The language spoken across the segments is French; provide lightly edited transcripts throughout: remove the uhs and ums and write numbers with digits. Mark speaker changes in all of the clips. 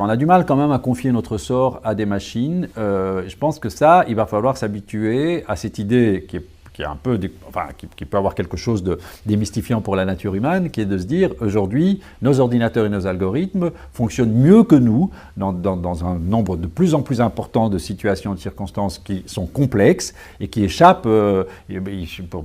Speaker 1: On a du mal quand même à confier notre sort à des machines. Je pense que ça, il va falloir s'habituer à cette idée qui est un peu, qui peut avoir quelque chose de démystifiant pour la nature humaine, qui est de se dire, aujourd'hui, nos ordinateurs et nos algorithmes fonctionnent mieux que nous dans un nombre de plus en plus important de situations, de circonstances qui sont complexes et qui échappent,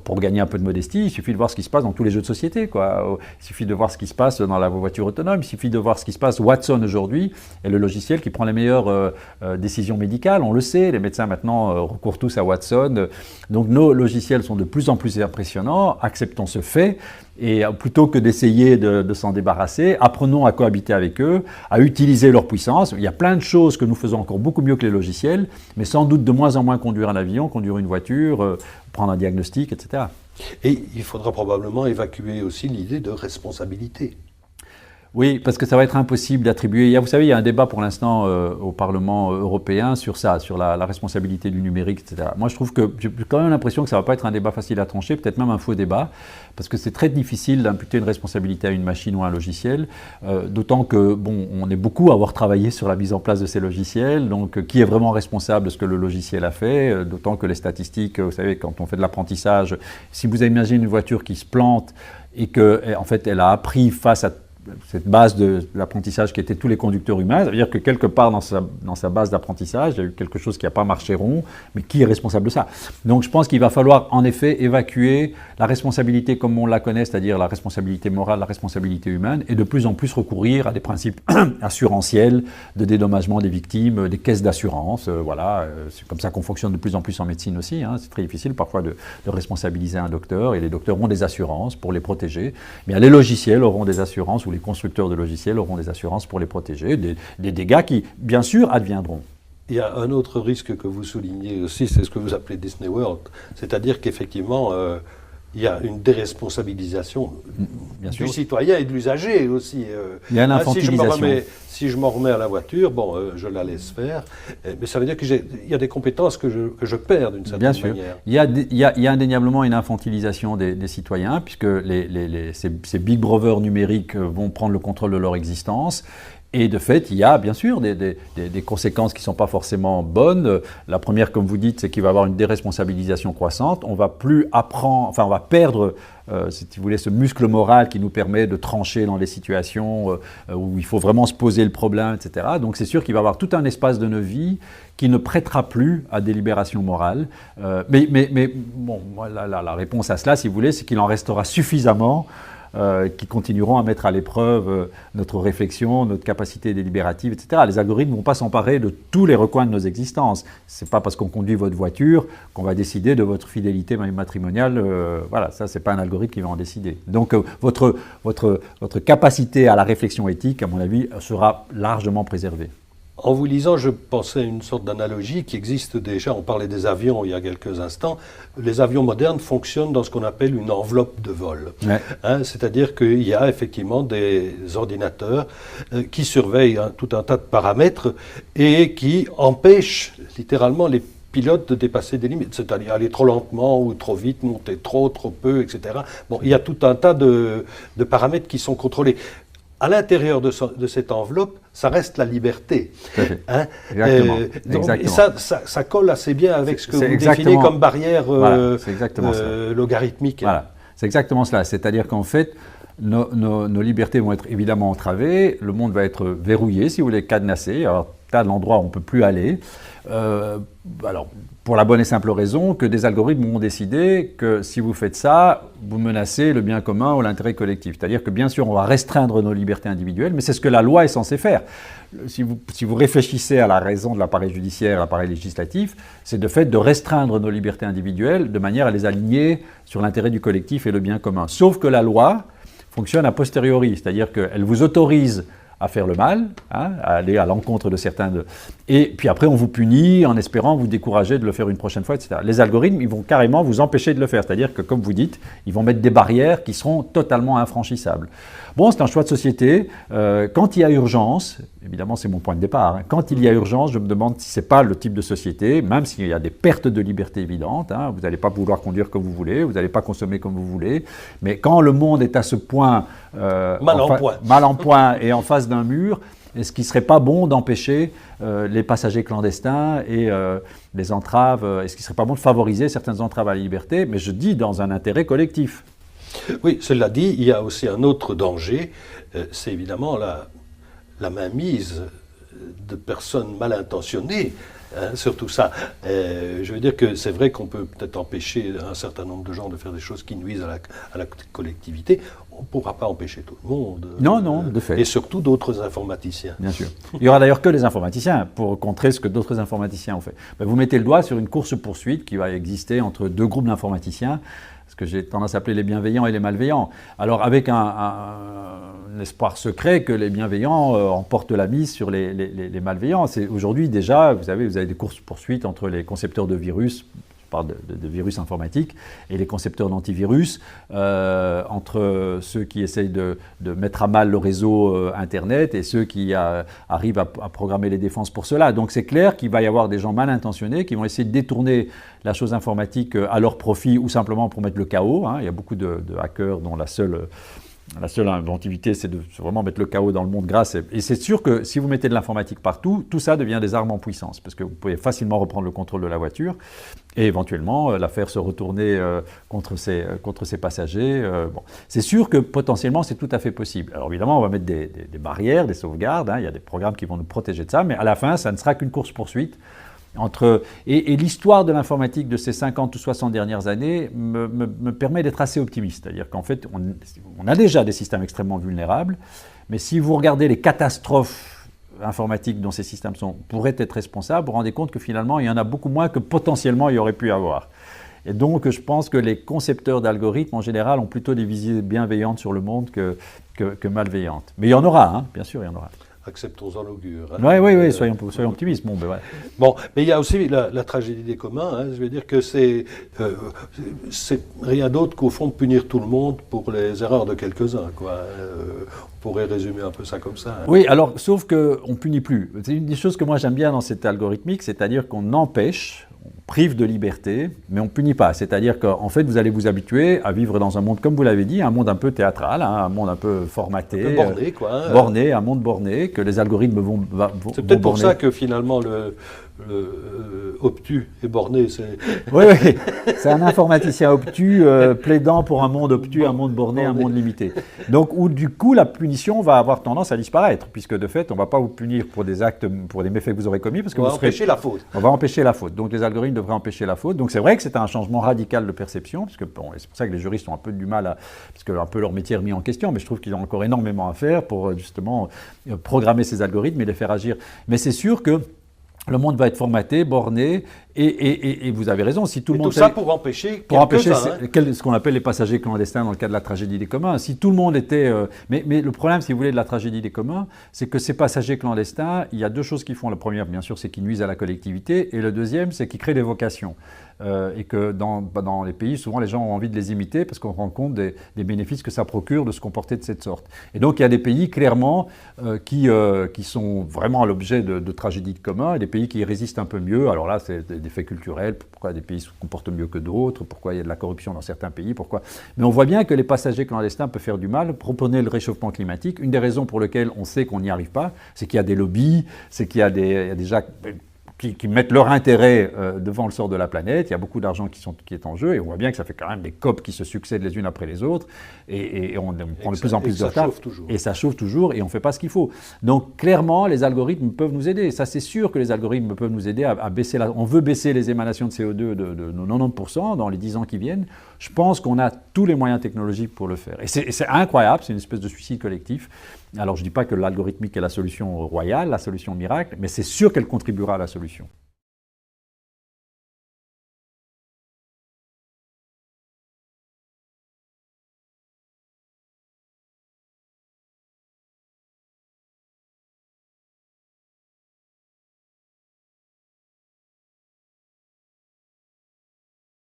Speaker 1: pour gagner un peu de modestie, il suffit de voir ce qui se passe dans tous les jeux de société, quoi. Il suffit de voir ce qui se passe dans la voiture autonome, il suffit de voir ce qui se passe. Watson aujourd'hui est le logiciel qui prend les meilleures décisions médicales, on le sait, les médecins maintenant recourent tous à Watson. Donc nos logiciels sont de plus en plus impressionnants, acceptons ce fait, et plutôt que d'essayer de s'en débarrasser, apprenons à cohabiter avec eux, à utiliser leur puissance. Il y a plein de choses que nous faisons encore beaucoup mieux que les logiciels, mais sans doute de moins en moins conduire un avion, conduire une voiture, prendre un diagnostic, etc.
Speaker 2: Et il faudra probablement évacuer aussi l'idée de responsabilité.
Speaker 1: Oui, parce que ça va être impossible d'attribuer. Vous savez, il y a un débat pour l'instant au Parlement européen sur ça, sur la responsabilité du numérique, etc. Moi, je trouve que j'ai quand même l'impression que ça ne va pas être un débat facile à trancher, peut-être même un faux débat, parce que c'est très difficile d'imputer une responsabilité à une machine ou à un logiciel, d'autant que, bon, on est beaucoup à avoir travaillé sur la mise en place de ces logiciels, donc qui est vraiment responsable de ce que le logiciel a fait, d'autant que les statistiques, vous savez, quand on fait de l'apprentissage, si vous imaginez une voiture qui se plante et qu'en fait, elle a appris face à cette base de l'apprentissage qui était tous les conducteurs humains, ça veut dire que quelque part dans sa base d'apprentissage, il y a eu quelque chose qui n'a pas marché rond, mais qui est responsable de ça? Donc je pense qu'il va falloir en effet évacuer la responsabilité comme on la connaît, c'est-à-dire la responsabilité morale, la responsabilité humaine, et de plus en plus recourir à des principes assurantiels de dédommagement des victimes, des caisses d'assurance, voilà, c'est comme ça qu'on fonctionne de plus en plus en médecine aussi, hein. C'est très difficile parfois de responsabiliser un docteur, et les docteurs ont des assurances pour les protéger, mais les logiciels auront des assurances, ou les constructeurs de logiciels auront des assurances pour les protéger, des dégâts qui, bien sûr, adviendront.
Speaker 2: Il y a un autre risque que vous soulignez aussi, c'est ce que vous appelez Disney World, c'est-à-dire qu'effectivement, il y a une déresponsabilisation du citoyen et de l'usager aussi.
Speaker 1: Il y a une infantilisation.
Speaker 2: Si je m'en remets à la voiture, bon, je la laisse faire, mais ça veut dire qu'il y a des compétences que je perds d'une certaine manière.
Speaker 1: Il y a indéniablement une infantilisation des citoyens, puisque ces big brothers numériques vont prendre le contrôle de leur existence. Et de fait, il y a bien sûr des conséquences qui ne sont pas forcément bonnes. La première, comme vous dites, c'est qu'il va y avoir une déresponsabilisation croissante. On va plus apprendre, enfin on va perdre, si vous voulez, ce muscle moral qui nous permet de trancher dans des situations où il faut vraiment se poser le problème, etc. Donc c'est sûr qu'il va y avoir tout un espace de nos vies qui ne prêtera plus à délibération morale. Mais bon, la réponse à cela, si vous voulez, c'est qu'il en restera suffisamment qui continueront à mettre à l'épreuve notre réflexion, notre capacité délibérative, etc. Les algorithmes ne vont pas s'emparer de tous les recoins de nos existences. Ce n'est pas parce qu'on conduit votre voiture qu'on va décider de votre fidélité matrimoniale. Voilà, ça, ce n'est pas un algorithme qui va en décider. Donc, votre capacité à la réflexion éthique, à mon avis, sera largement préservée.
Speaker 2: En vous lisant, je pensais à une sorte d'analogie qui existe déjà. On parlait des avions il y a quelques instants. Les avions modernes fonctionnent dans ce qu'on appelle une enveloppe de vol. Ouais. C'est-à-dire qu'il y a effectivement des ordinateurs qui surveillent tout un tas de paramètres et qui empêchent littéralement les pilotes de dépasser des limites, c'est-à-dire aller trop lentement ou trop vite, monter trop peu, etc. Bon, il y a tout un tas de paramètres qui sont contrôlés. À l'intérieur de cette enveloppe, ça reste la liberté.
Speaker 1: Exactement.
Speaker 2: Donc, et ça colle assez bien avec ce que vous définissez comme barrière logarithmique.
Speaker 1: Voilà, c'est exactement cela. C'est-à-dire qu'en fait, nos libertés vont être évidemment entravées, le monde va être verrouillé, si vous voulez, cadenassé. Alors, tas d'endroits où on ne peut plus aller. Alors, pour la bonne et simple raison que des algorithmes vont décider que si vous faites ça, vous menacez le bien commun ou l'intérêt collectif. C'est-à-dire que bien sûr, on va restreindre nos libertés individuelles, mais c'est ce que la loi est censée faire. Si vous réfléchissez à la raison de l'appareil judiciaire, l'appareil législatif, c'est de fait de restreindre nos libertés individuelles de manière à les aligner sur l'intérêt du collectif et le bien commun. Sauf que la loi fonctionne a posteriori, c'est-à-dire qu'elle vous autorise à faire le mal, à aller à l'encontre de certains et puis après on vous punit en espérant vous décourager de le faire une prochaine fois, etc. Les algorithmes, ils vont carrément vous empêcher de le faire, c'est-à-dire que comme vous dites, ils vont mettre des barrières qui seront totalement infranchissables. Bon, c'est un choix de société. Quand il y a urgence, évidemment c'est mon point de départ, quand il y a urgence, je me demande si ce n'est pas le type de société, même s'il y a des pertes de liberté évidentes, vous n'allez pas pouvoir conduire comme vous voulez, vous n'allez pas consommer comme vous voulez, mais quand le monde est à ce point
Speaker 2: mal en point
Speaker 1: et en face d'un mur, est-ce qu'il ne serait pas bon d'empêcher les passagers clandestins et les entraves? Est-ce qu'il ne serait pas bon de favoriser certaines entraves à la liberté? Mais je dis dans un intérêt collectif.
Speaker 2: Oui, cela dit, il y a aussi un autre danger, c'est évidemment la mainmise de personnes mal intentionnées sur tout ça. Je veux dire que c'est vrai qu'on peut peut-être empêcher un certain nombre de gens de faire des choses qui nuisent à la collectivité. On ne pourra pas empêcher tout le monde.
Speaker 1: Non, de fait.
Speaker 2: Et surtout d'autres informaticiens.
Speaker 1: Bien sûr. Il n'y aura d'ailleurs que les informaticiens pour contrer ce que d'autres informaticiens ont fait. Vous mettez le doigt sur une course-poursuite qui va exister entre deux groupes d'informaticiens, ce que j'ai tendance à appeler les bienveillants et les malveillants. Alors avec un espoir secret que les bienveillants emportent la mise sur les malveillants. Aujourd'hui déjà, vous avez des courses-poursuites entre les concepteurs de virus, je parle de virus informatiques, et les concepteurs d'antivirus, entre ceux qui essayent de mettre à mal le réseau Internet et ceux qui arrivent à programmer les défenses pour cela. Donc c'est clair qu'il va y avoir des gens mal intentionnés qui vont essayer de détourner la chose informatique à leur profit ou simplement pour mettre le chaos. Il y a beaucoup de hackers dont la seule inventivité, c'est de vraiment mettre le chaos dans le monde grâce. Et c'est sûr que si vous mettez de l'informatique partout, tout ça devient des armes en puissance, parce que vous pouvez facilement reprendre le contrôle de la voiture et éventuellement la faire se retourner contre ses passagers. Bon. C'est sûr que potentiellement, c'est tout à fait possible. Alors évidemment, on va mettre des barrières, des sauvegardes, il y a des programmes qui vont nous protéger de ça, mais à la fin, ça ne sera qu'une course-poursuite. Et l'histoire de l'informatique de ces 50 ou 60 dernières années me permet d'être assez optimiste. C'est-à-dire qu'en fait, on a déjà des systèmes extrêmement vulnérables, mais si vous regardez les catastrophes informatiques dont ces systèmes pourraient être responsables, vous vous rendez compte que finalement, il y en a beaucoup moins que potentiellement il y aurait pu avoir. Et donc, je pense que les concepteurs d'algorithmes, en général, ont plutôt des visées bienveillantes sur le monde que malveillantes. Mais il y en aura, bien sûr, il y en aura.
Speaker 2: Acceptons-en l'augure.
Speaker 1: Oui, soyons optimistes.
Speaker 2: Bon, mais il y a aussi la tragédie des communs. Je veux dire que c'est rien d'autre qu'au fond punir tout le monde pour les erreurs de quelques-uns. On pourrait résumer un peu ça comme ça.
Speaker 1: Oui, alors, sauf qu'on ne punit plus. C'est une des choses que moi j'aime bien dans cette algorithmique, c'est-à-dire qu'on empêche, on prive de liberté, mais on ne punit pas. C'est-à-dire qu'en fait, vous allez vous habituer à vivre dans un monde, comme vous l'avez dit, un monde un peu théâtral, un monde un peu formaté.
Speaker 2: Un peu borné,
Speaker 1: borné, un monde borné, que les algorithmes vont
Speaker 2: c'est peut-être pour ça que finalement le obtus et borné,
Speaker 1: Oui, c'est un informaticien obtus plaidant pour un monde obtus, un monde borné, un monde limité. Donc, où du coup, la punition va avoir tendance à disparaître, puisque de fait, on ne va pas vous punir pour des actes, pour des méfaits que vous aurez commis, parce que
Speaker 2: on va empêcher la faute.
Speaker 1: On va empêcher la faute. Donc, les algorithmes devraient empêcher la faute. Donc, c'est vrai que c'est un changement radical de perception, parce que c'est pour ça que les juristes ont un peu du mal parce que un peu leur métier est remis en question, mais je trouve qu'ils ont encore énormément à faire pour justement programmer ces algorithmes et les faire agir. Mais c'est sûr que le monde va être formaté, borné, et vous avez raison. Si tout le monde
Speaker 2: tout ça pour empêcher
Speaker 1: ce qu'on appelle les passagers clandestins dans le cas de la tragédie des communs. Si tout le monde était... mais le problème, si vous voulez, de la tragédie des communs, c'est que ces passagers clandestins, il y a deux choses qu'ils font. La première, bien sûr, c'est qu'ils nuisent à la collectivité, et le deuxième, c'est qu'ils créent des vocations. Et que dans les pays, souvent, les gens ont envie de les imiter parce qu'on rend compte des bénéfices que ça procure de se comporter de cette sorte. Et donc, il y a des pays, clairement, qui sont vraiment à l'objet de tragédies de communs, et des pays qui résistent un peu mieux. Alors là, c'est des faits culturels. Pourquoi des pays se comportent mieux que d'autres? Pourquoi il y a de la corruption dans certains pays? Pourquoi? Mais on voit bien que les passagers clandestins peuvent faire du mal. Proposer le réchauffement climatique, une des raisons pour lesquelles on sait qu'on n'y arrive pas, c'est qu'il y a des lobbies, c'est qu'il y a des gens qui mettent leur intérêt devant le sort de la planète. Il y a beaucoup d'argent qui est en jeu, et on voit bien que ça fait quand même des COP qui se succèdent les unes après les autres, et on prend de plus en plus de retard. Et ça chauffe toujours, et on ne fait pas ce qu'il faut. Donc clairement, les algorithmes peuvent nous aider. Ça, c'est sûr que les algorithmes peuvent nous aider à baisser on veut baisser les émanations de CO2 de 90% dans les 10 ans qui viennent. Je pense qu'on a tous les moyens technologiques pour le faire. Et c'est incroyable, c'est une espèce de suicide collectif. Alors je ne dis pas que l'algorithmique est la solution royale, la solution miracle, mais c'est sûr qu'elle contribuera à la solution.